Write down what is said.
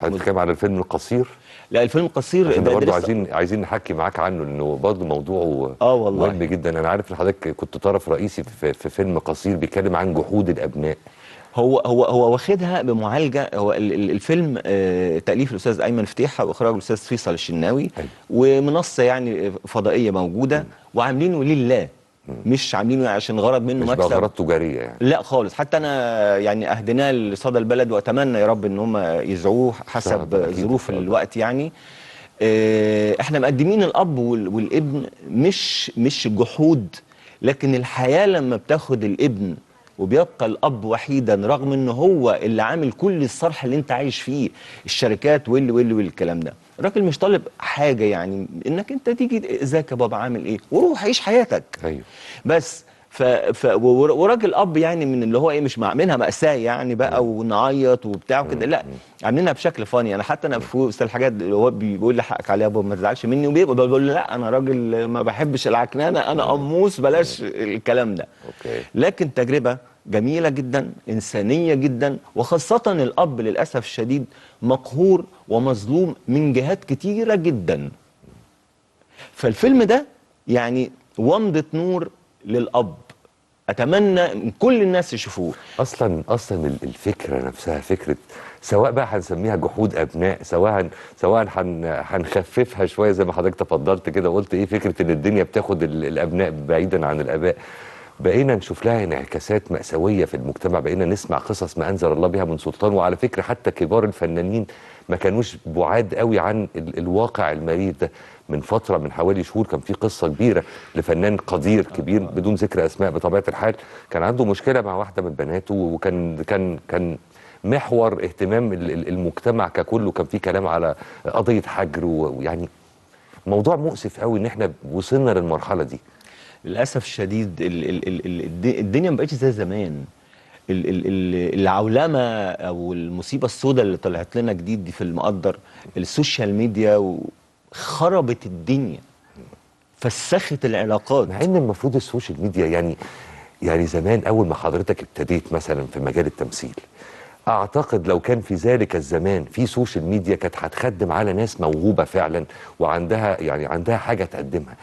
هنتكلم على الفيلم القصير. لا، الفيلم القصير عشان ده برضه لسه. عايزين نحكي معاك عنه، لانه برضه موضوعه والله مهم جدا. انا عارف ان حضرتك كنت طرف رئيسي في فيلم قصير بيتكلم عن جحود الابناء. هو واخدها بمعالجه. هو الفيلم تاليف الاستاذ ايمن فتيحه واخراج الاستاذ فيصل الشناوي. أيوة. ومنصه يعني فضائيه موجوده وعاملينه لله. مش عاملينه عشان غرض منه مش مكسب، بأغراض تجاريه يعني. لا خالص. حتى انا يعني اهدناه لصدى البلد، واتمنى يا رب ان هم يذاعوه حسب ظروف الوقت يعني. احنا مقدمين الاب والابن، مش جحود، لكن الحياه لما بتاخد الابن وبيبقى الاب وحيدا رغم ان هو اللي عامل كل الصرح اللي انت عايش فيه، الشركات والكلام ده. الراجل مش طالب حاجه، يعني انك انت تيجي ازيك يا بابا عامل ايه وروح عيش حياتك. ايوه. بس وراجل اب يعني من اللي هو ايه، مش عاملينها مأساة يعني بقى ونعيط وبتاع وكده، لا، عاملينها بشكل فاني. انا حتى انا في وسط الحاجات اللي هو بيقول لي حقك عليا يا بابا ما تزعلش مني، وبيبقى بقول له لا انا راجل ما بحبش العكنانه، انا قموص، بلاش الكلام ده. اوكي. لكن تجربه جميله جدا، انسانيه جدا، وخاصه الاب للاسف الشديد مقهور ومظلوم من جهات كتيره جدا. فالفيلم ده يعني ومضة نور للأب، أتمنى كل الناس يشوفوه. اصلا الفكره نفسها فكره، سواء بقى هنسميها جحود ابناء، سواء هنخففها شويه زي ما حضرتك تفضلت كده وقلت ايه، فكره ان الدنيا بتاخد الابناء بعيدا عن الاباء. بقينا نشوف لها انعكاسات مأساوية في المجتمع، بقينا نسمع قصص ما أنزل الله بها من سلطان. وعلى فكرة حتى كبار الفنانين ما كانوش بعاد قوي عن الواقع المرير ده. من فترة، من حوالي شهور، كان في قصة كبيرة لفنان قدير كبير بدون ذكر أسماء بطبيعة الحال، كان عنده مشكلة مع واحدة من بناته، وكان كان محور اهتمام المجتمع ككل، وكان في كلام على قضية حجر، ويعني موضوع مؤسف قوي ان احنا وصلنا للمرحلة دي. للأسف الشديد الدنيا ما بقتش زي زمان. العولمة أو المصيبة السوداء اللي طلعت لنا جديد دي في المقدر، السوشيال ميديا خربت الدنيا، فسخت العلاقات. مع ان المفروض السوشيال ميديا يعني زمان اول ما حضرتك ابتديت مثلا في مجال التمثيل، اعتقد لو كان في ذلك الزمان في سوشيال ميديا كانت هتخدم على ناس موهوبة فعلا وعندها عندها حاجة تقدمها.